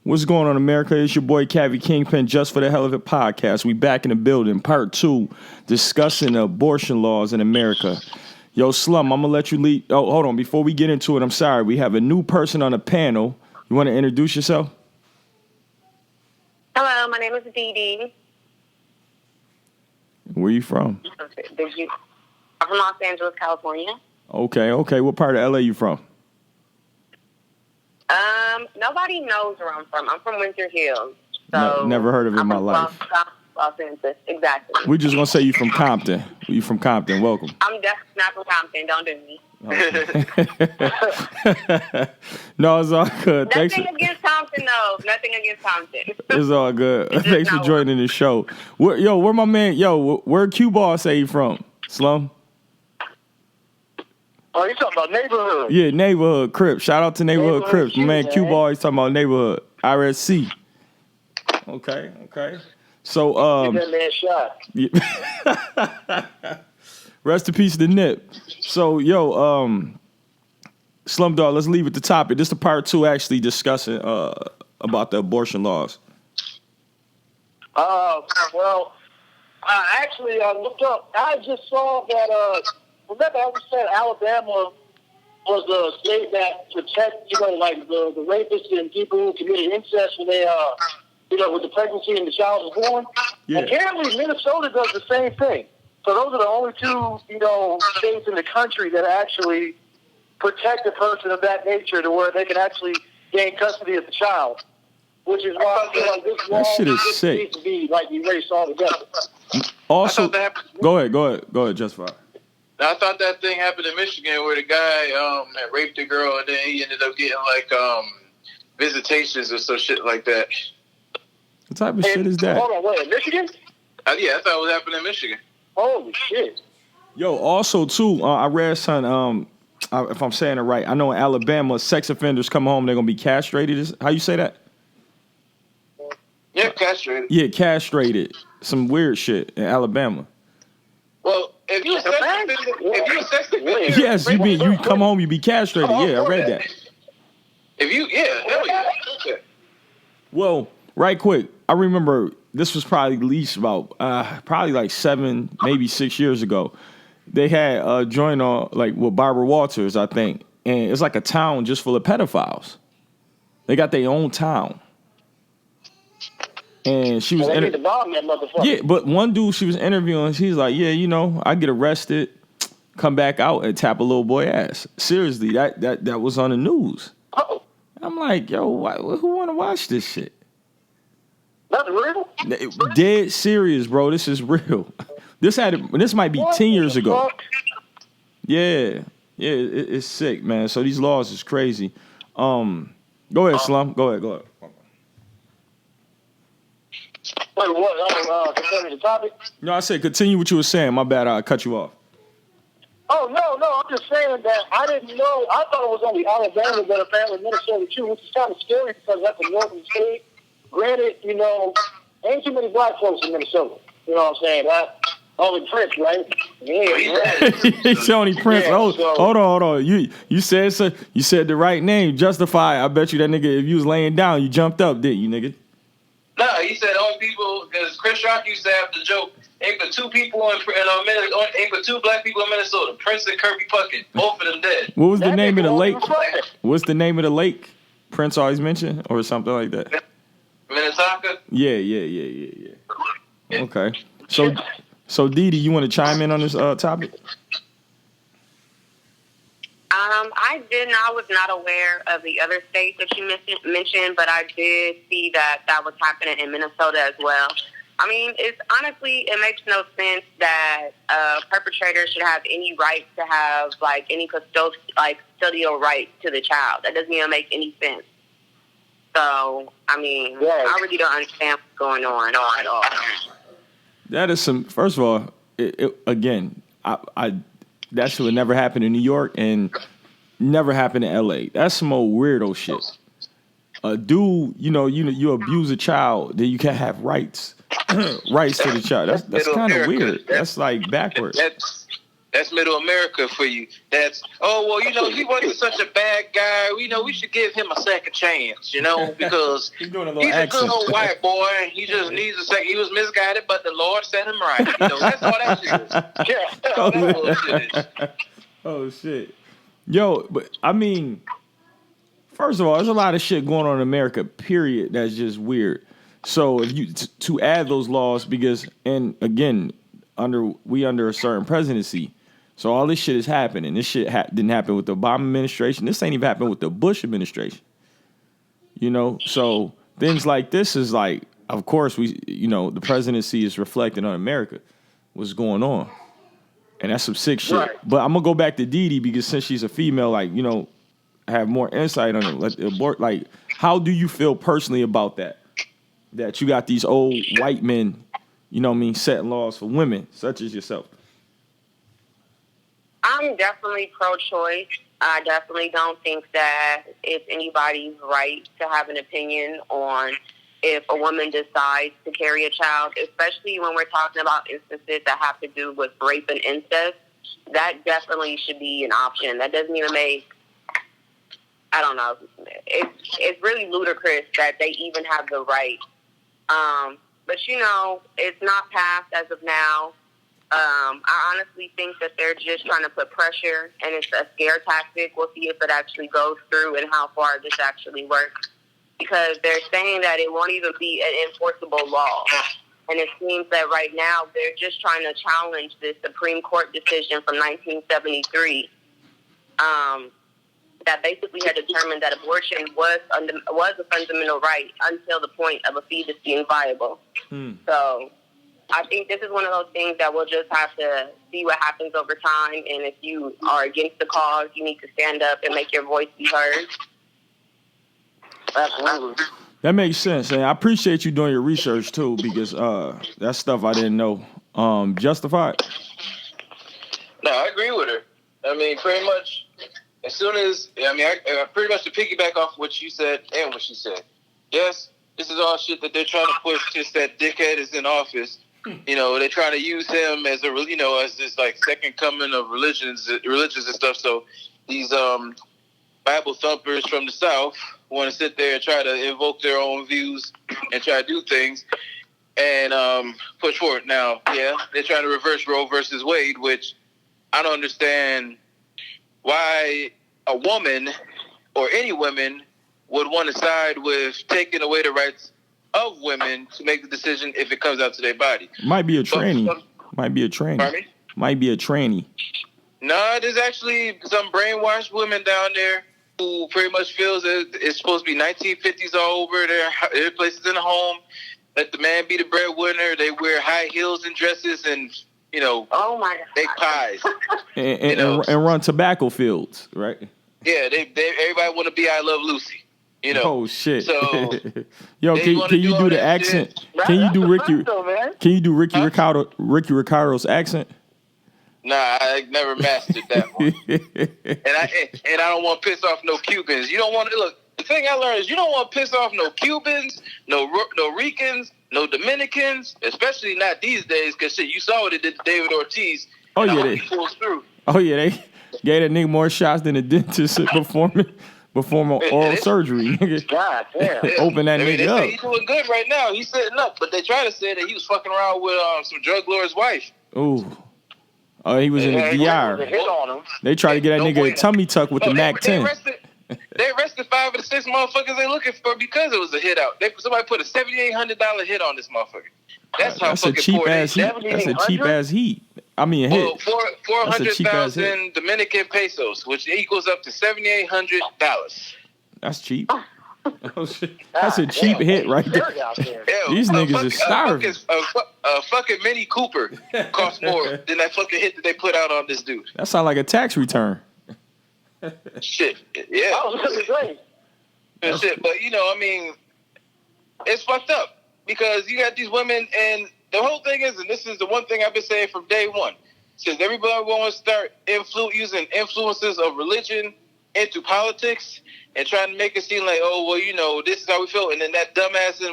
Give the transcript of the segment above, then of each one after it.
What's going on, America? It's your boy, Cavi Kingpin, Just for the Hell of It podcast. We back in the building, part 2, discussing abortion laws in America. Yo, Slum, I'm going to let you lead. Oh, hold on. Before we get into it, I'm sorry. We have a new person on the panel. You want to introduce yourself? Hello, my name is Dee Dee. Where you from? I'm from Los Angeles, California. Okay. What part of LA you from? Nobody knows where I'm from. I'm from Winter Hills. So never heard of it in my life. Los Angeles, exactly. We just gonna say you from Compton. You from Compton? Welcome. I'm definitely not from Compton. Don't do me. Okay. No, it's all good. Nothing against Compton, though. Nothing against Compton. It's all good. Thanks for joining the show. Where my man? Where Q Ball say you from? Slum. Oh, you talking about neighborhood? Yeah, neighborhood Crips. Shout out to neighborhood Crips. My man Q Ball, he's talking about neighborhood RSC. Okay. So Give that man shot. Rest in peace to Nip. So Slumdog, let's leave it the topic. This is the part 2 actually discussing about the abortion laws. Well, I looked up. I just saw that. Remember, I was saying Alabama was a state that protect, like the rapists and people who committed incest when they, with the pregnancy and the child is born. Yeah. Apparently, Minnesota does the same thing. So those are the only two, states in the country that actually protect a person of that nature to where they can actually gain custody of the child. Which is why I feel like this law shit is sick. needs to be like erased altogether. Also, go ahead, Justify. I thought that thing happened in Michigan where the guy that raped the girl and then he ended up getting visitations or some shit like that. What type of shit is that? Hold on, wait, Michigan? Yeah, I thought it was happening in Michigan. Holy shit. Yo, also too, I read something, if I'm saying it right, I know in Alabama, sex offenders come home, they're going to be castrated. How you say that? Yeah, castrated. Yeah, castrated. Some weird shit in Alabama. Well, if you a sex offender, yes, you come home, you be castrated. Yeah, I read that. Hell yeah. Okay. Well, right quick, I remember this was probably at least about probably like 7, maybe 6 years ago. They had a joint on like with Barbara Walters, I think, and it's like a town just full of pedophiles. They got their own town. And she was but one dude she was interviewing, he's like, I get arrested, come back out and tap a little boy ass. Seriously, that was on the news. Oh. I'm like, who want to watch this shit? That's real? Dead serious, bro. This is real. This might be 10 years ago. Yeah, it's sick, man. So these laws is crazy. Go ahead, Slum. Go ahead. Wait, what? Concerning the topic? No, I said continue what you were saying. My bad, I cut you off. Oh, no, I'm just saying that I didn't know. I thought it was only Alabama, but apparently Minnesota too, which is kind of scary because that's a northern state. Granted, ain't too many black folks in Minnesota. You know what I'm saying? Only Prince, right? Yeah. It's only Prince. Yeah, hold on. You said so. You said the right name. Justify. I bet you that nigga, if you was laying down, you jumped up, didn't you, nigga? No, he said only people, because Chris Rock used to have the joke, ain't but two people ain't but two black people in Minnesota, Prince and Kirby Puckett, both of them dead. What was the name of the lake? What's the name of the lake Prince always mentioned, or something like that? Minnetonka? Yeah. Okay. So Dee Dee, you want to chime in on this topic? I was not aware of the other states that you mentioned, but I did see that was happening in Minnesota as well. I mean, it makes no sense that a perpetrator should have any right to have any custodial right to the child. That doesn't even make any sense. So, I mean, I really don't understand what's going on at all. That is first of all, again, that shit would never happen in New York and never happen in LA. That's some old weirdo shit. A dude, you abuse a child, then you can't have rights to the child. That's kind of weird. That's like backwards. That's middle America for you. That's, he wasn't such a bad guy. We should give him a second chance, because He's doing a little he's accent. a good old white boy. He just needs a second. He was misguided, but the Lord set him right. That's all that shit is. Yeah, that's all that bullshit is. Oh, shit. Yo, but I mean, first of all, there's a lot of shit going on in America, period, that's just weird. So if you to add those laws, because, and again, under a certain presidency, so all this shit is happening. This shit didn't happen with the Obama administration. This ain't even happened with the Bush administration. So things like this is like, of course, the presidency is reflecting on America, what's going on. And that's some sick shit. Right. But I'm going to go back to Dee because since she's a female, have more insight on it. Like, how do you feel personally about that? That you got these old white men, setting laws for women, such as yourself. I'm definitely pro-choice. I definitely don't think that it's anybody's right to have an opinion on if a woman decides to carry a child, especially when we're talking about instances that have to do with rape and incest. That definitely should be an option. That doesn't even make, I don't know, it's really ludicrous that they even have the right. But it's not passed as of now. I honestly think that they're just trying to put pressure, and it's a scare tactic. We'll see if it actually goes through and how far this actually works. Because they're saying that it won't even be an enforceable law. And it seems that right now they're just trying to challenge this Supreme Court decision from 1973 that basically had determined that abortion was a fundamental right until the point of a fetus being viable. So I think this is one of those things that we'll just have to see what happens over time. And if you are against the cause, you need to stand up and make your voice be heard. Absolutely. That makes sense. And I appreciate you doing your research, too, because that's stuff I didn't know. Justified? No, I agree with her. I mean, pretty much, as soon as, I pretty much to piggyback off what you said and what she said. Yes, this is all shit that they're trying to push since that dickhead is in office. They're trying to use him as as this like second coming of religions and stuff. So these Bible thumpers from the South want to sit there and try to invoke their own views and try to do things and push forward. Now, yeah, they're trying to reverse Roe versus Wade, which I don't understand why a woman or any women would want to side with taking away the rights of women to make the decision if it comes out to their body. Might be a tranny. Pardon me? Might be a tranny. No, there's actually some brainwashed women down there who pretty much feels that it's supposed to be 1950s all over their places in the home. Let the man be the breadwinner. They wear high heels and dresses and, oh my God, bake pies. and run tobacco fields, right? Yeah, everybody want to be I Love Lucy. Oh shit! So, yo, can you do the accent? Shit. Can you do Ricky? Can you do Ricky Ricardo's accent? Nah, I never mastered that one. and I don't want to piss off no Cubans. You don't want to look. The thing I learned is you don't want to piss off no Cubans, no Ricans, no Dominicans, especially not these days. Cause shit, you saw what it did to David Ortiz. Oh yeah, he pulls through. Oh yeah, they gave that nigga more shots than the dentist performing oral surgery. God damn. Open that nigga up. He's doing good right now. He's sitting up, but they try to say that he was fucking around with some drug lord's wife. Ooh. Oh, he was in the DR. They tried to get that nigga a tummy tuck with the MAC-10. They arrested 5 of the 6 motherfuckers they looking for because it was a hit out. Somebody put a $7,800 hit on this motherfucker. That's a cheap ass heat. That's a cheap ass heat. I mean, a hit. 400,000 Dominican pesos, which equals up to $7,800. That's cheap. Oh, shit. That's a cheap hit right there. These niggas are starving. A fucking Mini Cooper costs more than that fucking hit that they put out on this dude. That sounds like a tax return. Shit, yeah. That was really great. Shit, but it's fucked up because you got these women, and the whole thing is, and this is the one thing I've been saying from day one, since everybody wants to start using influences of religion into politics and trying to make it seem like, oh, well, you know, this is how we feel, and then that dumbass in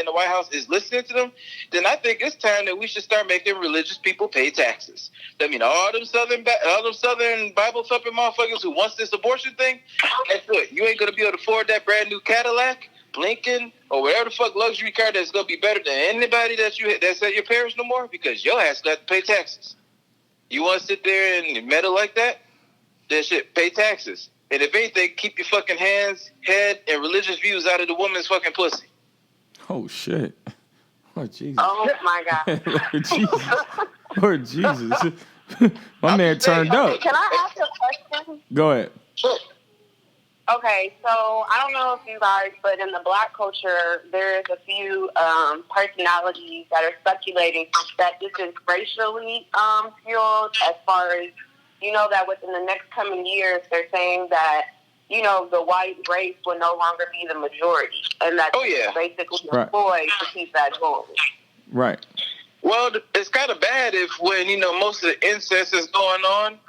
the White House is listening to them, then I think it's time that we should start making religious people pay taxes. I mean, all them Southern Bible thumping motherfuckers who wants this abortion thing, guess what? You ain't gonna be able to afford that brand new Cadillac, Lincoln, or whatever the fuck luxury car that's gonna be better than anybody that's at your parents no more, because your ass got to pay taxes. You want to sit there and meddle like that? Then shit, pay taxes. And if anything, keep your fucking hands, head, and religious views out of the woman's fucking pussy. Oh, shit. Oh, Jesus. Oh, my God. Lord Jesus. Lord Jesus. My man turned up. Can I ask a question? Go ahead. Sure. Okay, so I don't know if you guys, but in the Black culture, there's a few personalities that are speculating that this is racially fueled, as far as, you know, that within the next coming years, they're saying that, you know, the white race will no longer be the majority, and that basically employed to keep that going. Right. Well, it's kind of bad if when, you know, most of the incest is going on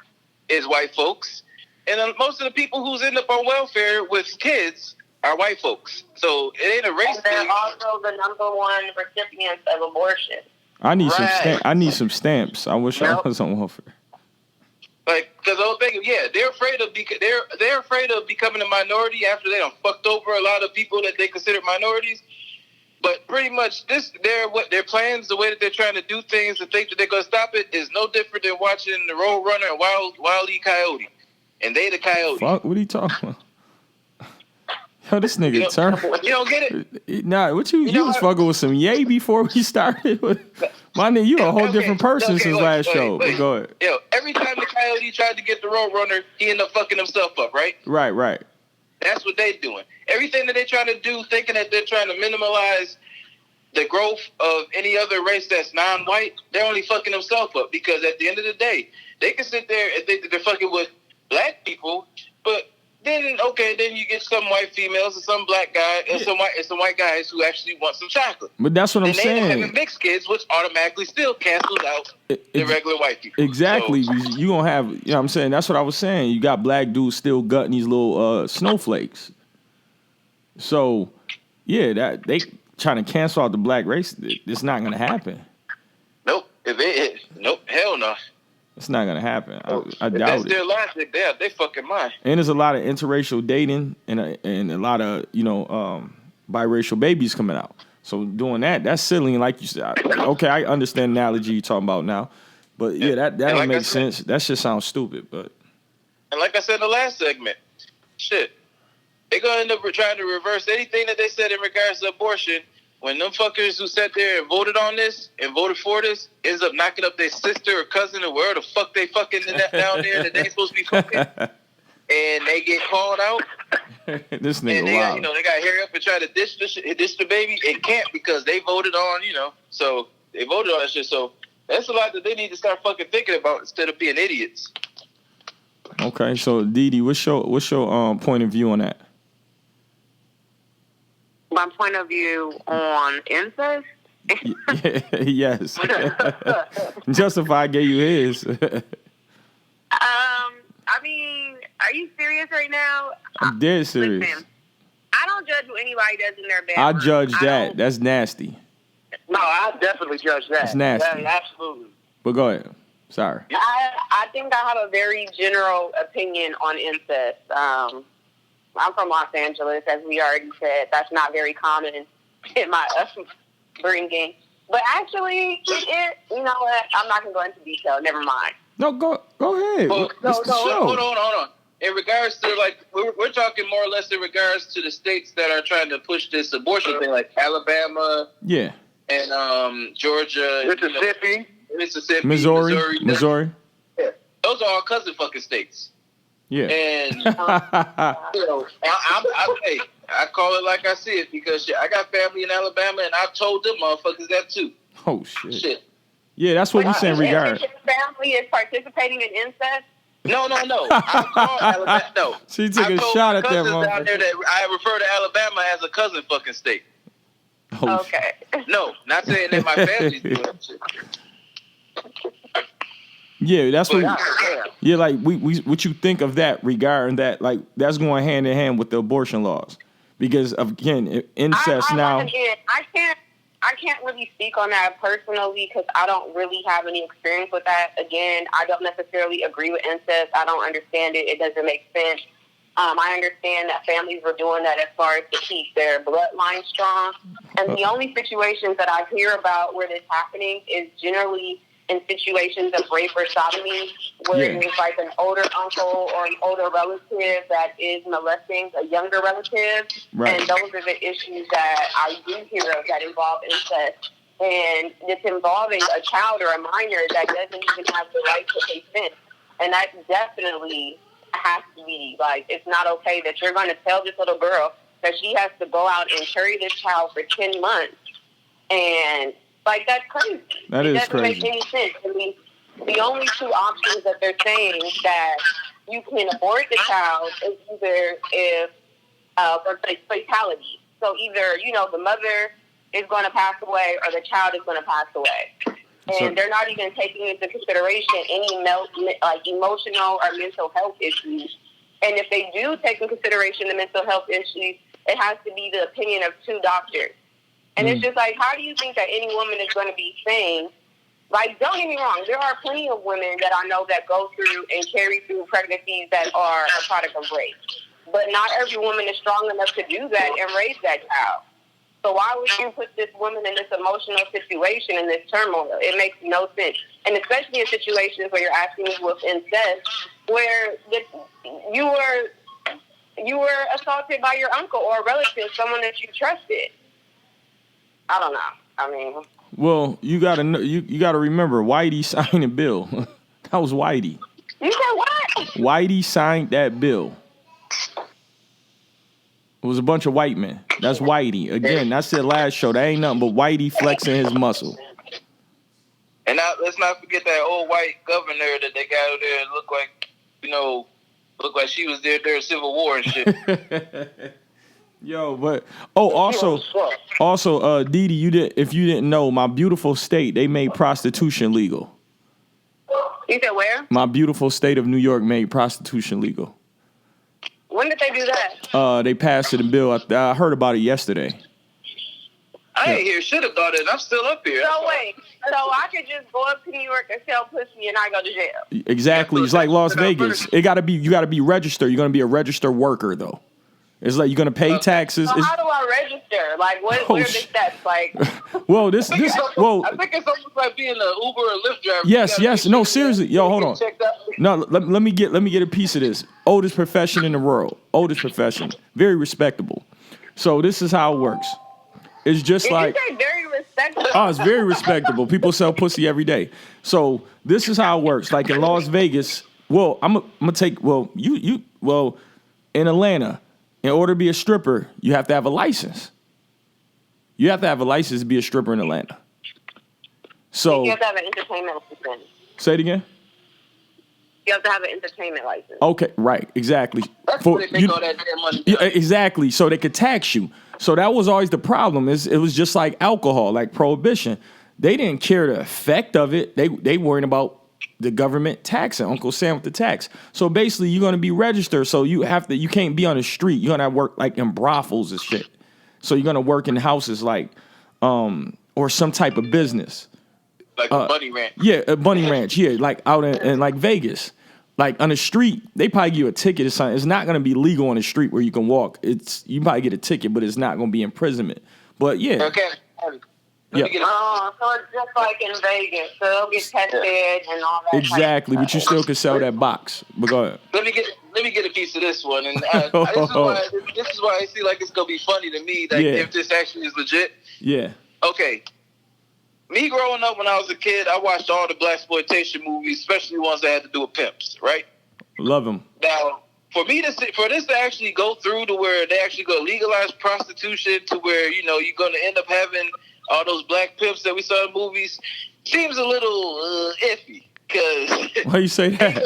is white folks. And most of the people who's end up on welfare with kids are white folks. So it ain't a race and they're thing. also the number one recipients of abortion. I need some stamps. I wish I was on welfare. Like, because the whole thing, they're afraid of becoming a minority after they done fucked over a lot of people that they consider minorities. But pretty much their plans, the way that they're trying to do things, and think that they're gonna stop it is no different than watching the Road Runner and Wile E. Coyote. And they the coyote. Fuck, what are you talking about? Yo, this nigga turned. You don't get it? Nah, what you was fucking with some yay before we started? My nigga, you a whole different person since last show. Go ahead. Yo, every time the coyote tried to get the Road Runner, he ended up fucking himself up, right? Right. That's what they doing. Everything that they're trying to do, thinking that they're trying to minimize the growth of any other race that's non-white, they're only fucking themselves up, because at the end of the day, they can sit there and think that they're fucking with black people, but then you get some white females and some black guy and some white guys who actually want some chocolate. But that's what I'm saying. They having mixed kids, which automatically still cancels out the regular white people. Exactly. So, you gonna have, you know what I'm saying? That's what I was saying. You got black dudes still gutting these little snowflakes. So yeah, that they trying to cancel out the black race. It's not gonna happen. Nope. Hell no. It's not gonna happen. I doubt it. That's their logic. They fucking mind. And there's a lot of interracial dating and a lot of, you know, biracial babies coming out. So doing that's silly. And like you said, okay, I understand the analogy you're talking about now, but that don't make sense. That shit sounds stupid. But and like I said in the last segment, shit, they're gonna end up trying to reverse anything that they said in regards to abortion. When them fuckers who sat there and voted on this and voted for this ends up knocking up their sister or cousin or wherever the fuck they fucking down there that they ain't supposed to be fucking, and they get called out. This nigga and wild. You know, they got to hurry up and try to ditch the baby. It can't, because they voted on, you know, so they voted on that shit. So that's a lot that they need to start fucking thinking about instead of being idiots. Okay, so Didi, what's your point of view on that? My point of view on incest? Yes. Justify gave you his. I mean, are you serious right now? I'm dead serious. Listen, I don't judge what anybody does in their bedroom. I judge that. That's nasty. No, I definitely judge that. That's nasty. Absolutely. But go ahead. Sorry. I think I have a very general opinion on incest. I'm from Los Angeles, as we already said. That's not very common in my upbringing. But actually, it is. You know what? I'm not going to go into detail. Never mind. No, go ahead. Well, hold on. In regards to, like, we're talking more or less in regards to the states that are trying to push this abortion thing, like Alabama, and Georgia, Mississippi, Missouri. Yeah. Those are all cousin fucking states. Yeah. And you know, I call it like I see it, because shit, I got family in Alabama, and I've told them motherfuckers that too. Oh shit. Yeah, that's what we say in regards. Your family is participating in incest? No. I call Alabama. No. She took a shot at that motherfucker. Down there that I refer to Alabama as a cousin fucking state. Oh, okay. No, not saying that my family's doing that shit. Yeah, that's But, what. Yeah, like we what you think of that regarding that? Like that's going hand in hand with the abortion laws, because again, incest now. Again, I can't really speak on that personally because I don't really have any experience with that. Again, I don't necessarily agree with incest. I don't understand it. It doesn't make sense. I understand that families were doing that as far as to keep their bloodline strong. And the only situations that I hear about where this happening is generally in situations of rape or sodomy, where it's like an older uncle or an older relative that is molesting a younger relative. Right. And those are the issues that I do hear of that involve incest. And it's involving a child or a minor that doesn't even have the right to consent. And that definitely has to be, like, it's not okay that you're going to tell this little girl that she has to go out and carry this child for 10 months. And, like, that's crazy. That it is doesn't crazy. make any sense. I mean, the only two options that they're saying that you can abort the child is either if for fatality. So either, you know, the mother is going to pass away or the child is going to pass away. And they're not even taking into consideration any emotional or mental health issues. And if they do take into consideration the mental health issues, it has to be the opinion of two doctors. And it's just like, how do you think that any woman is going to be sane? Like, don't get me wrong, there are plenty of women that I know that go through and carry through pregnancies that are a product of rape. But not every woman is strong enough to do that and raise that child. So why would you put this woman in this emotional situation, in this turmoil? It makes no sense. And especially in situations where you're asking me with incest, where you were assaulted by your uncle or a relative, someone that you trusted. I don't know. I mean, well, you gotta know, you gotta remember, Whitey signed a bill. That was Whitey. You said what? Whitey signed that bill. It was a bunch of white men. That's Whitey. Again, I said last show, that ain't nothing but Whitey flexing his muscle. And now, let's not forget that old white governor that they got out there and looked like she was there during Civil War and shit. Yo, but also, Didi, if you didn't know, my beautiful state, they made prostitution legal. You said where? My beautiful state of New York made prostitution legal. When did they do that? They passed it in bill. I heard about it yesterday. I ain't hear shit about it. I'm still up here. So wait, so I could just go up to New York and sell pussy and I go to jail? Exactly. It's like Las Vegas. You got to be registered. You're going to be a registered worker though. It's like you're going to pay taxes. So how do I register? Like, what are the steps? Like, well, I think it's almost like being an Uber or Lyft driver. Yes. No, seriously. Yo, hold on. No, let me get a piece of this. Oldest profession in the world. Oldest profession. Very respectable. So this is how it works. It's just did like, you say very respectable? Oh, it's very respectable. People sell pussy every day. So this is how it works. Like in Las Vegas, well, I'm gonna take, well, in Atlanta, in order to be a stripper, you have to have a license. You have to have a license to be a stripper in Atlanta. So you have to have an entertainment license. Say it again. You have to have an entertainment license. Okay, right, exactly. That's where they make all that damn money. Yeah, exactly. So they could tax you. So that was always the problem. It was just like alcohol, like prohibition. They didn't care the effect of it. They worried about the government taxing, Uncle Sam with the tax. So basically, you're gonna be registered. So you can't be on the street. You're gonna work like in brothels and shit. So you're gonna work in houses like, or some type of business. Like a bunny ranch. Yeah, a bunny ranch. Yeah, like out in like Vegas. Like on the street, they probably give you a ticket or something. It's not gonna be legal on the street where you can walk. You probably get a ticket, but it's not gonna be imprisonment. But yeah. Okay. So it's just like in Vegas. So they'll get tested and all that. Exactly, but you still can sell that box. But go ahead. Let me get a piece of this one, and this is why I see like it's gonna be funny to me that if this actually is legit. Yeah. Okay. Me growing up when I was a kid, I watched all the blaxploitation movies, especially ones that had to do with pimps, right? Love them. Now, for this to actually go through to where they actually go legalize prostitution, to where you're going to end up having all those black pimps that we saw in movies, seems a little iffy. Cause why you say that?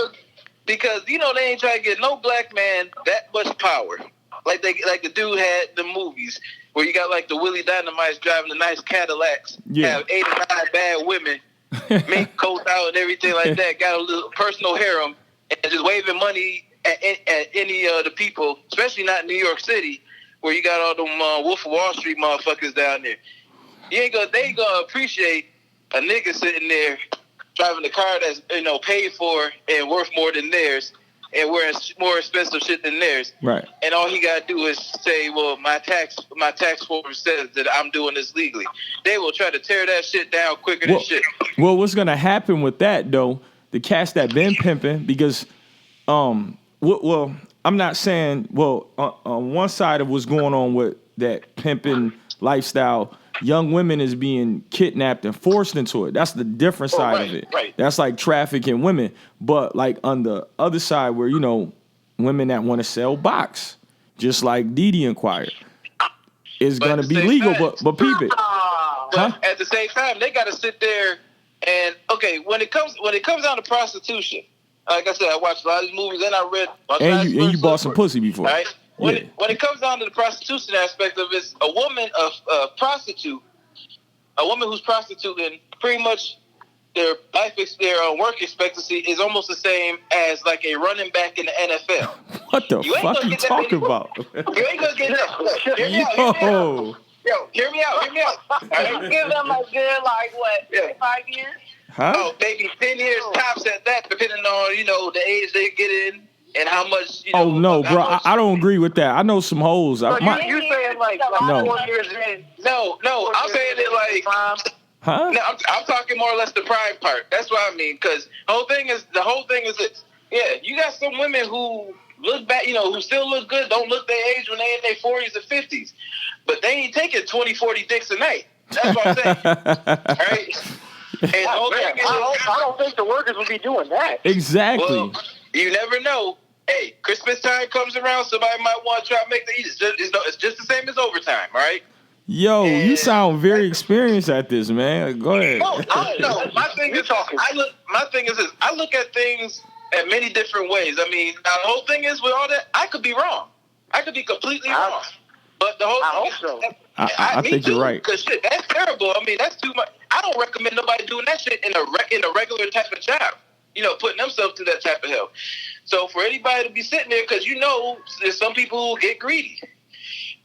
Because they ain't trying to get no black man that much power, like the dude had the movies. Where you got like the Willie Dynamites driving the nice Cadillacs, have 8 or 9 bad women, mink coat out and everything like that. Got a little personal harem and just waving money at any of the people, especially not in New York City, where you got all them Wolf of Wall Street motherfuckers down there. They ain't gonna appreciate a nigga sitting there driving a car that's paid for and worth more than theirs, and wearing more expensive shit than theirs. Right. And all he gotta do is say, "Well, my tax form says that I'm doing this legally." They will try to tear that shit down quicker than shit. Well, what's gonna happen with that though? The cats that been pimping, because well, I'm not saying on one side of what's going on with that pimping lifestyle. Young women is being kidnapped and forced into it. That's the different side of it. Right. That's like trafficking women. But like on the other side where, women that want to sell box, just like Didi inquired, is going to be legal, but peep it. But at the same time, they got to sit there and, when it comes down to prostitution, like I said, I watched a lot of these movies and I read. And you bought some pussy before. Right? When it comes down to the prostitution aspect of it, a woman, a prostitute, a woman who's prostituting, pretty much their work expectancy is almost the same as like a running back in the NFL. What the fuck you talking about? You ain't gonna get that. Hear me out. All right? Give them a good 5 years? Huh? Oh, maybe 10 years tops at that, depending on the age they get in. And how much? Oh no, bro! I don't agree with that. I know some hoes. So you saying like no. 4 years in? No, I'm saying it like. Huh? No, I'm talking more or less the prime part. That's what I mean. Because the whole thing is this. Yeah, you got some women who look back, who still look good, don't look their age when they in their 40s or 50s, but they ain't taking 20, 40 dicks a night. That's what I'm saying. All right. And the whole thing is, I don't think the workers would be doing that. Exactly. Well, you never know. Hey, Christmas time comes around, somebody might want to try to make the It's just the same as overtime, all right? Yo, you sound very experienced at this, man. Go ahead. No, my thing is this. I look at things at many different ways. I mean, now the whole thing is with all that, I could be wrong. I could be completely wrong. But the whole thing I think you're right. Because shit, that's terrible. I mean, that's too much. I don't recommend nobody doing that shit in a regular type of job. Putting themselves through that type of hell. So for anybody to be sitting there, because there's some people who get greedy,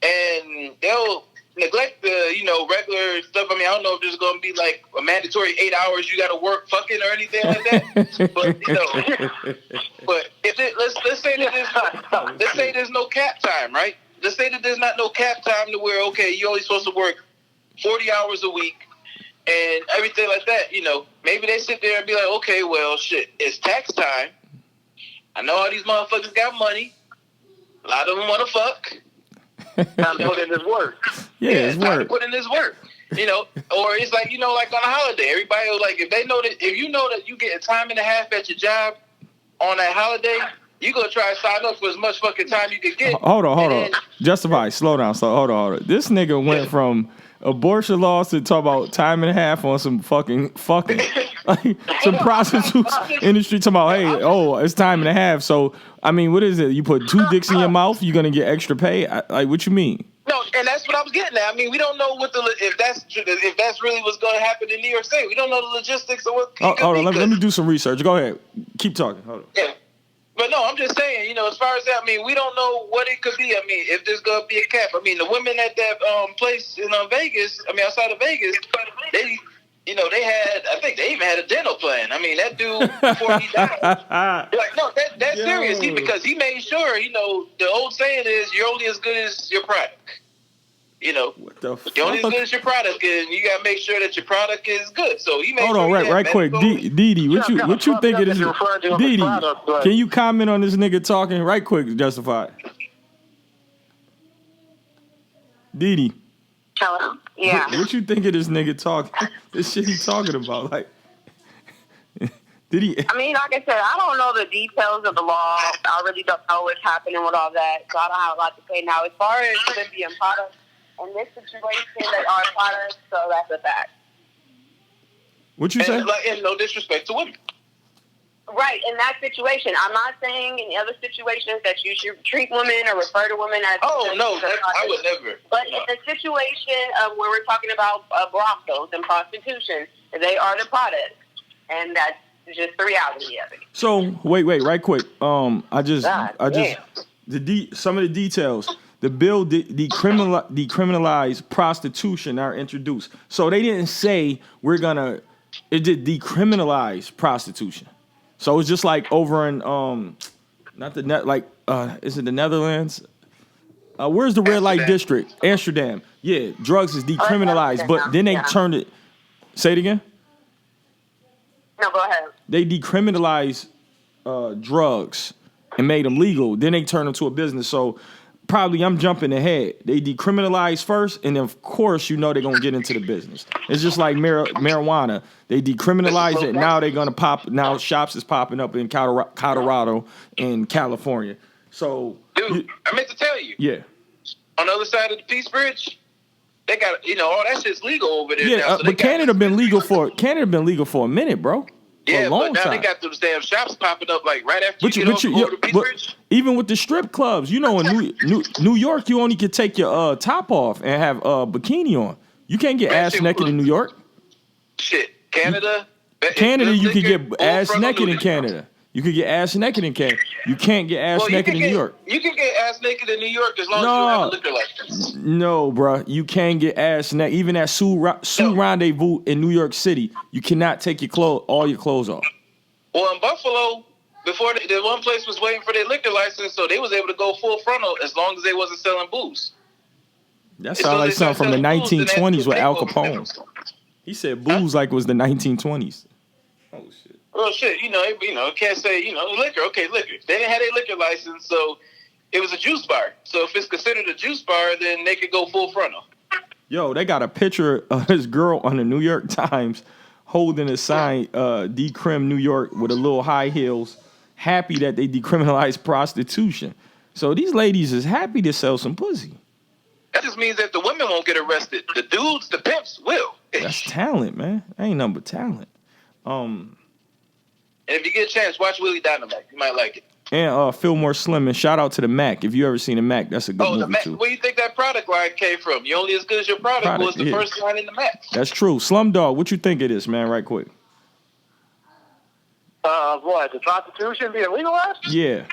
and they'll neglect the regular stuff. I mean, I don't know if there's going to be like a mandatory 8 hours you got to work fucking or anything like that. But let's say there's no cap time, right? Let's say that there's not no cap time to where you're only supposed to work 40 hours a week. And everything like that, maybe they sit there and be like, okay, well, shit, it's tax time. I know all these motherfuckers got money. A lot of them want to fuck. Time to put in this work. Yeah, it's time work. to put in this work. Or it's like, like on a holiday, everybody will if you know that you get a time and a half at your job on that holiday, you gonna try to sign up for as much fucking time you can get. Hold on. Justify, slow down. Hold on. This nigga went from abortion laws to talk about time and a half on some fucking like some prostitutes industry talking about, hey, it's time and a half. So I mean, what is it? You put 2 dicks in your mouth, you're gonna get extra pay? Like, what you mean? No, and that's what I was getting at. I mean, we don't know if that's really what's going to happen in New York State. We don't know the logistics of what. Hold on, let me do some research. Go ahead, keep talking. Hold on. Yeah. But no, I'm just saying, as far as that, I mean, we don't know what it could be. I mean, if there's going to be a cap. I mean, the women at that place in Vegas, outside of Vegas, they had, I think they even had a dental plan. I mean, that dude, before he died, like, no, that's serious. Because he made sure, the old saying is, you're only as good as your product. What the fuck? You're only as good as your product, and you got to make sure that your product is good. So he made Hold on, right quick. Didi, what you think it is? Didi, can you comment on this nigga talking right quick, Justified? Didi. Hello? Yeah. What you think of this nigga talking? This shit he talking about, like, did he? I mean, like I said, I don't know the details of the law. I really don't know what's happening with all that, so I don't have a lot to say now. As far as them being products, in this situation, they are products, so that's a fact. What you say? And no disrespect to women. Right, in that situation. I'm not saying in other situations that you should treat women or refer to women as... Oh, no, I would never. But in the situation of where we're talking about brothels and prostitution, They are the product, and that's just the reality of it. So wait, right quick. Some of the details. The bill decriminalize prostitution are introduced. So they didn't say it did decriminalize prostitution. So it's just like over in is it the Netherlands? Where's the red light district? Amsterdam. Yeah, drugs is decriminalized, but then they turned it. Say it again. No, go ahead. They decriminalized drugs and made them legal. Then they turned them to a business. So probably I'm jumping ahead. They decriminalized first, and then of course they're gonna get into the business. It's just like marijuana. They decriminalized it. Now they're gonna pop. Now shops is popping up in Colorado and California. So, dude, I meant to tell you. Yeah. On the other side of the Peace Bridge, they got all that shit's legal over there. Yeah, now, so but Canada been legal for a minute, bro. Yeah, a long but now time. They got those damn shops popping up like right after you get off the Peace Bridge. Even with the strip clubs, in New York, you only can take your top off and have a bikini on. You can't get ass naked in New York. Shit, Canada, you can get ass naked in Canada. You can get ass naked in Canada. You can't get ass naked in New York. You can get ass naked in New York as long as you have a liquor license. No, bro. You can't get ass naked. Even at Sue Rendezvous in New York City, you cannot take all your clothes off. Well, in Buffalo, before the one place was waiting for their liquor license, so they was able to go full frontal as long as they wasn't selling booze. That sounds like something from the 1920s with Al Capone. He said booze like it was the 1920s. Oh, shit. Well, shit, can't say, liquor. Okay, liquor. They didn't have their liquor license, so it was a juice bar. So if it's considered a juice bar, then they could go full frontal. Yo, they got a picture of this girl on the New York Times holding a sign, Decrim New York, with a little high heels, happy that they decriminalized prostitution. So these ladies is happy to sell some pussy. That just means that the women won't get arrested. The dudes, the pimps, will. That's talent, man. Ain't nothing but talent. And if you get a chance, watch Willie Dynamite. You might like it. And Fillmore Slim, and shout out to the Mac. If you ever seen the Mac, that's a good movie the Mac, too. Where you think that product line came from? You're only as good as your product was the first line in the Mac. That's true. Slumdog, what you think of this, man, right quick? What, the prostitution being legalized? Yeah.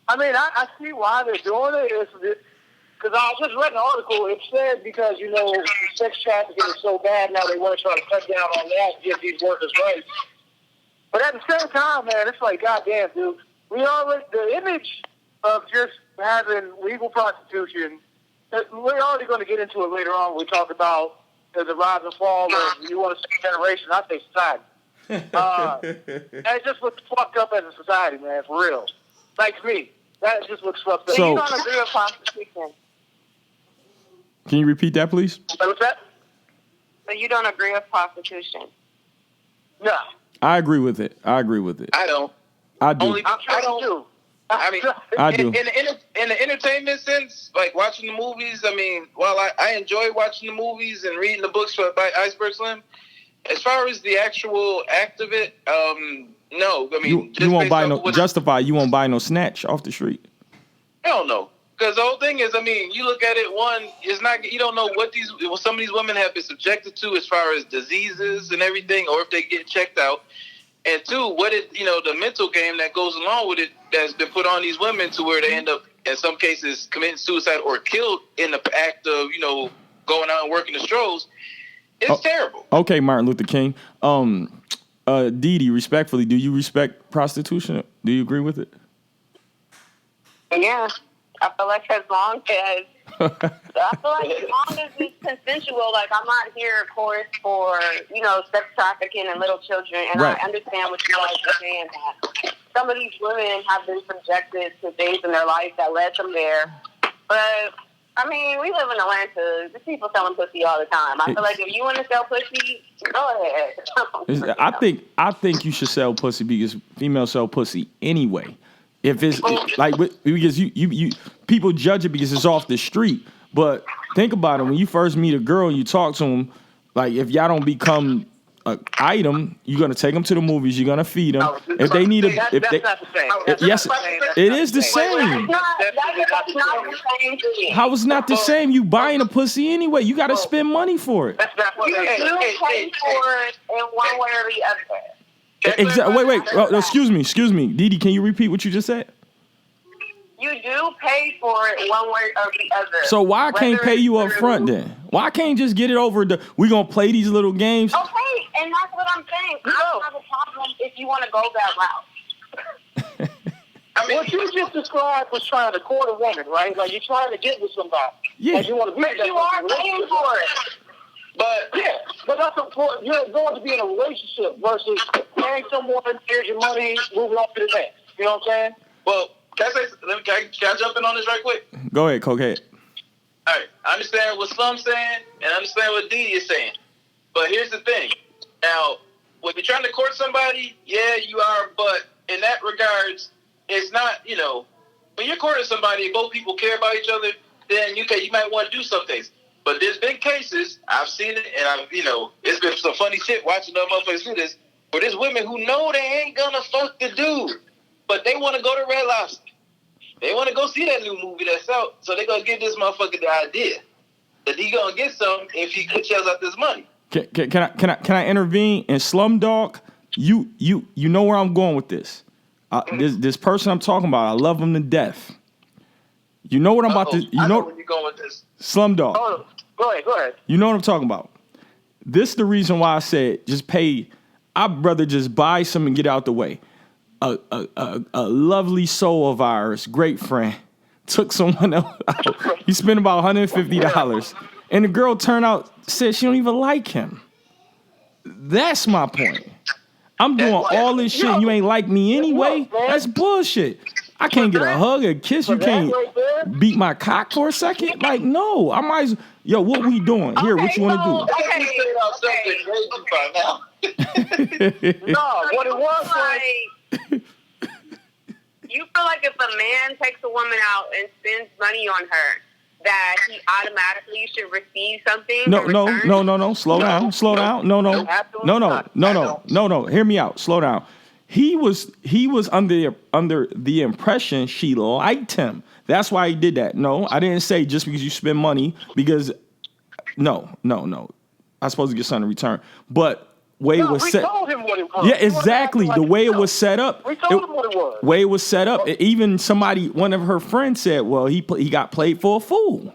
I mean, I see why they're doing it. Because I just read an article. It said because, sex trafficking is so bad now, they want to try to cut down on that and give these workers rights. But at the same time, man, it's like, goddamn, dude. The image of just having legal prostitution, we're already going to get into it later on when we talk about the rise and fall of, you want to say generation, I say society. And it just looks fucked up as a society, man, for real. Like me. That just looks fucked up. So you don't agree with prostitution? Can you repeat that, please? What's that? So you don't agree with prostitution? No. I agree with it. I don't. I do. I don't. I mean, I do. In the entertainment sense, like watching the movies, I mean, while I enjoy watching the movies and reading the books by Iceberg Slim, as far as the actual act of it, no. I mean, you won't buy you won't buy no snatch off the street. Hell no. Because the whole thing is, I mean, you look at it, one, it's not, you don't know what some of these women have been subjected to as far as diseases and everything, or if they get checked out. And two, the mental game that goes along with it that's been put on these women to where they end up, in some cases, committing suicide or killed in the act of, going out and working the strolls. It's terrible. Okay, Martin Luther King. Dee, respectfully, do you respect prostitution? Do you agree with it? Yeah. I feel like as long as it's consensual, like I'm not here, of course, for, sex trafficking and little children. And right. I understand what you guys are saying, that some of these women have been subjected to things in their life that led them there. But, I mean, we live in Atlanta. There's people selling pussy all the time. I feel like if you want to sell pussy, go ahead. I think you should sell pussy because females sell pussy anyway. If it's like because you people judge it because it's off the street, but think about it. When you first meet a girl and you talk to them, like if y'all don't become a item. You're gonna take them to the movies. You're gonna feed them. If they need a, That's if they, not the same. yes, it is the same. That's not the same thing. How is not the same? You buying a pussy anyway. You gotta spend money for it. That's not what You do pay for it in one way or the other. Exactly. Wait. Oh, excuse me. Didi, can you repeat what you just said? You do pay for it one way or the other. So why I can't pay you up front then? Why I can't just get it over we gonna play these little games? Okay, and that's what I'm saying. I don't have a problem if you want to go that route. I mean, what you just described was trying to court a woman, right? Like you're trying to get with somebody. Yeah. And you want to But you are paying for it. But but that's important. You're going to be in a relationship versus paying someone, here's your money, moving on to the next. You know what I'm saying? well, can I jump in on this right quick? Go ahead, Cokehead. All right, I understand what Slum's saying, and I understand what Didi is saying. But here's the thing. Now, when you're trying to court somebody, yeah, you are. But in that regards, it's not, when you're courting somebody and both people care about each other, then you might want to do some things. But there's been cases, I've seen it, and it's been some funny shit watching other motherfuckers do this, where there's women who know they ain't gonna fuck the dude, but they want to go to Red Lobster. They want to go see that new movie that's out, so they gonna give this motherfucker the idea that he gonna get some if he shells out this money. Can I intervene? And Slumdog, you know where I'm going with this. This person I'm talking about, I love him to death. You know what I'm about to. I know where you're going with this. Slumdog. Oh, go ahead. You know what I'm talking about. This is the reason why I said just pay. I'd rather just buy some and get out the way. A lovely soul of ours, great friend, took someone else out. He spent about $150. And the girl turned out, said she don't even like him. That's my point. I'm doing all this shit and you ain't like me anyway? That's bullshit. I can't get a hug, a kiss. You can't beat my cock for a second? Like, no. I might as well. Yo, what we doing? Here, what you want to Okay. No, what it was you feel like if a man takes a woman out and spends money on her, that he automatically should receive something? No. Slow down. No. Hear me out. Slow down. He was under the impression she liked him. That's why he did that. No, I didn't say just because you spend money, because no. I'm supposed to get something in return. But way it was set. We told him what it was. Yeah, exactly. The way it was set up. We told him what it was. Way it was set up. Even one of her friends said, well, he got played for a fool.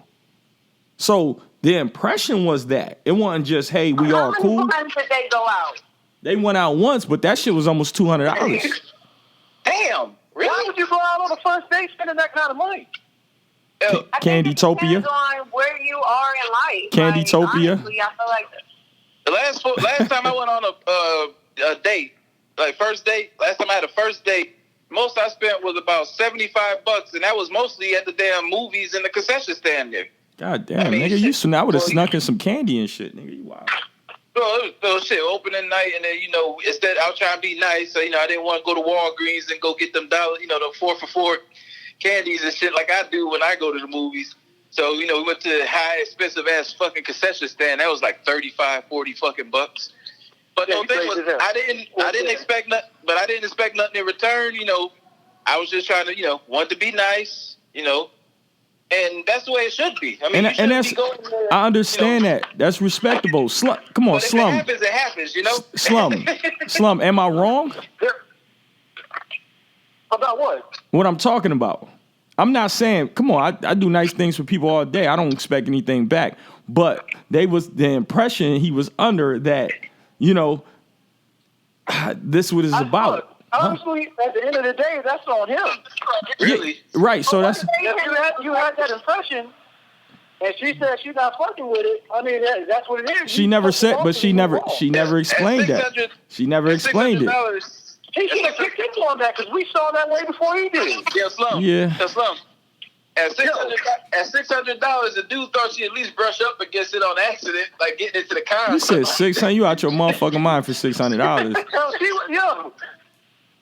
So the impression was that. It wasn't just, hey, we all cool. How many times did they go out? They went out once, but that shit was almost $200. Damn. Really? Why would you go out on the first date spending that kind of money? Candytopia. Depends on where you are in life. Candytopia. Like, honestly, I feel like The last time I went on a date, like first date, last time I had a first date, most I spent was about $75, and that was mostly at the damn movies and the concession stand there. God damn, nigga, you should I would have snuck in some candy and shit, nigga. You wild. Well, it was shit, opening night, and then, instead I was trying to be nice, so, I didn't want to go to Walgreens and go get them $1, the 4-for-4 candies and shit like I do when I go to the movies. So, we went to the high, expensive-ass fucking concession stand. That was like $35-40 fucking bucks. But the thing was, I didn't expect nothing, but I didn't expect nothing in return, I was just trying to, wanted to be nice, and that's the way it should be. I mean, and that's, be going there, I understand that. That's respectable. Come on, but Slum. If it happens, it happens, Slum, am I wrong? About what? What I'm talking about. I'm not saying, come on, I do nice things for people all day. I don't expect anything back. But the impression he was under that, this what it's about. Look, honestly, at the end of the day, that's on him. Really? Yeah, right, so that's... If you had that impression, and she said she's not fucking with it, I mean, that's what it is. She never said, but she never explained that. She never explained it. He should have kicked him on that because we saw that way before he did. Yeah, Slum. Yeah. Slum. At $600, the dude thought she at least brush up against it on accident, like getting into the car. You said $600. You out your motherfucking mind for $600.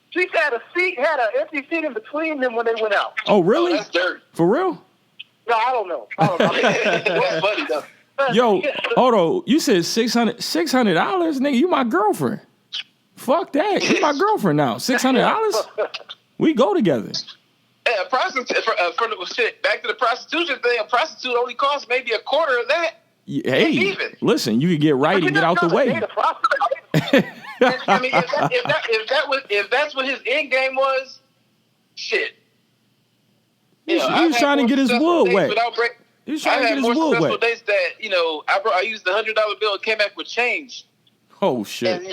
She had an empty seat in between them when they went out. Oh, really? Oh, that's dirt. For real? No, I don't know. That's funny though. Yo, hold on. You said $600, nigga. You my girlfriend. Fuck that. You my girlfriend now. $600. We go together. Yeah, prostitute for the shit. Back to the prostitution thing. A prostitute only costs maybe a quarter of that. Hey, listen, you could get right and get out the way. I mean, if that's what his end game was, shit. He was trying to get his wood wet. He was trying to get his wood wet. I had more successful dates that I used the $100 bill and came back with change. Oh shit! And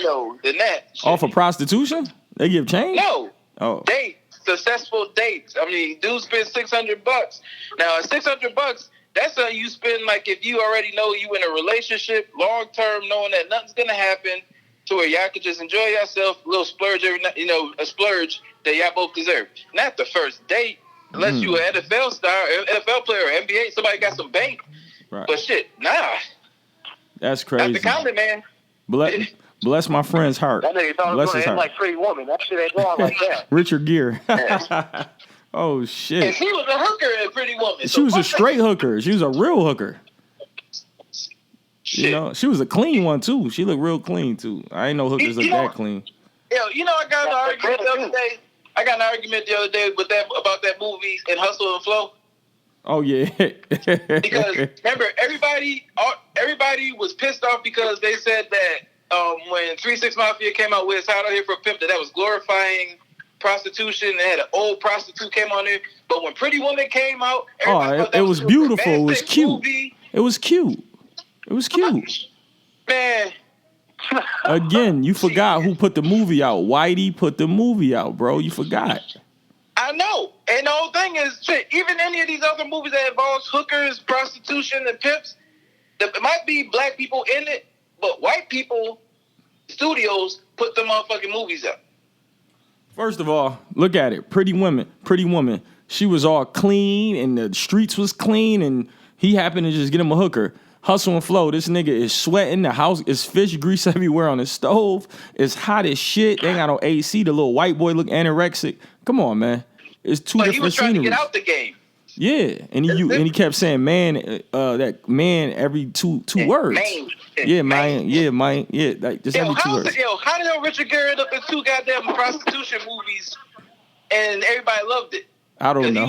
than that. Shit. All for prostitution? They give change? No. Oh. Successful dates. I mean, dude spent $600. Now, $600. That's something you spend like if you already know you in a relationship long term, knowing that nothing's gonna happen, to where y'all could just enjoy yourself, a little splurge every night, a splurge that y'all both deserve. Not the first date, unless you an NFL star, NFL player, or NBA, somebody got some bank. Right. But shit, nah. That's crazy. That's the comment, man. Bless my friend's heart. That nigga thought it was going to end like Pretty Woman. That shit ain't going like that. Richard Gere. Oh, shit. And she was a hooker in Pretty Woman. She was a straight hooker. She was a real hooker. Shit. She was a clean one, too. She looked real clean, too. I ain't know hookers look that clean. Yo, I got an argument the other day. With about that movie in Hustle and Flow. Oh, yeah. Because, remember, everybody was pissed off because they said that when 3 6 Mafia came out with Hot Out Here for a Pimp, that was glorifying prostitution. They had an old prostitute came on there. But when Pretty Woman came out, it was beautiful. It was cute. Movie. It was cute. It was cute. Man. Again, you forgot who put the movie out. Whitey put the movie out, bro. You forgot. I know. And the whole thing is, shit, even any of these other movies that involves hookers, prostitution, and pimps, there might be black people in it, but white people, studios, put the motherfucking movies up. First of all, look at it. Pretty Woman. She was all clean, and the streets was clean, and he happened to just get him a hooker. Hustle and Flow, this nigga is sweating. The house is fish grease everywhere on the stove. It's hot as shit. They ain't got no AC. The little white boy look anorexic. Come on, man. It's two different sceneries. But he was trying to get out the game. Yeah, and he kept saying man, that man every two words. Man. Yeah, man. Yeah, man. Yeah, like just every 2 words. How the hell Richard Gere end up in 2 goddamn prostitution movies, and everybody loved it? I don't know.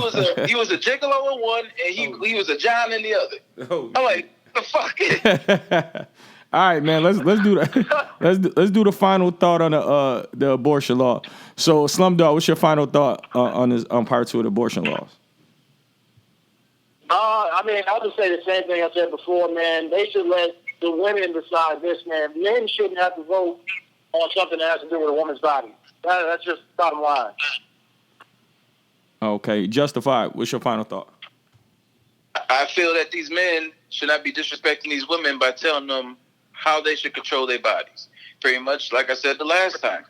He was a gigolo in one, and he was a John in the other. Oh, I'm like, the fuck. All right, man. Let's do that. Let's do the final thought on the abortion law. So, Slumdog, what's your final thought on part 2 of the abortion laws? I mean, I'll just say the same thing I said before, man. They should let the women decide this, man. Men shouldn't have to vote on something that has to do with a woman's body. That's just bottom line. Okay, Justified. What's your final thought? I feel that these men should not be disrespecting these women by telling them how they should control their bodies. Pretty much, like I said the last time,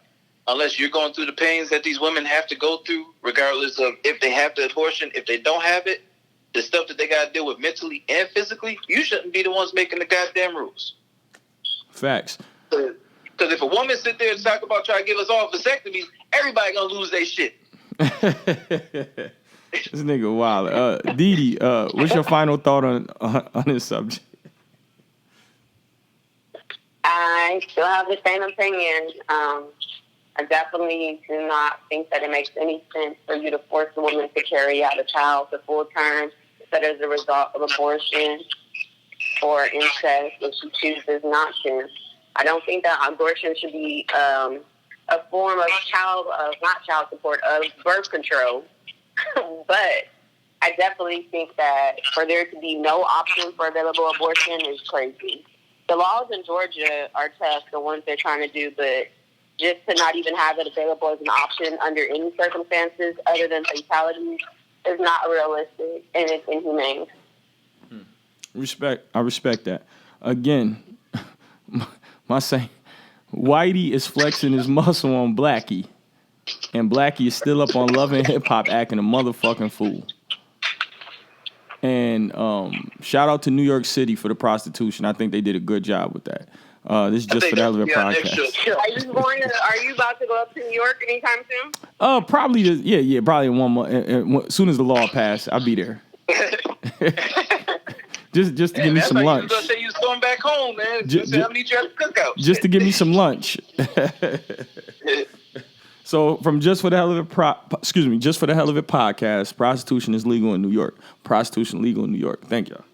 unless you're going through the pains that these women have to go through, regardless of if they have the abortion, if they don't have it, the stuff that they got to deal with mentally and physically, you shouldn't be the ones making the goddamn rules. Facts. Because if a woman sit there and talk about trying to give us all vasectomies, everybody going to lose their shit. This nigga wild. Didi, what's your final thought on this subject? I still have the same opinion. I definitely do not think that it makes any sense for you to force a woman to carry out a child to full term, that as a result of abortion or incest if she chooses not to. I don't think that abortion should be a form of not child support, of birth control. But I definitely think that for there to be no option for available abortion is crazy. The laws in Georgia are tough, the ones they're trying to do, but just to not even have it available as an option under any circumstances other than fatalities is not realistic, and it's inhumane. I respect that. Again, my saying, Whitey is flexing his muscle on Blackie, and Blackie is still up on Love and Hip Hop acting a motherfucking fool. And shout out to New York City for the prostitution. I think they did a good job with that. This is just for the hell of a podcast. Are you about to go up to New York anytime soon? Probably probably in 1 month. As soon as the law passed, I'll be there. just to give me some lunch. You going back home, man. Just have me at the cookout. Just to give me some lunch. So from Just for the Hell of It, Just for the Hell of It podcast, prostitution is legal in New York. Prostitution legal in New York. Thank y'all.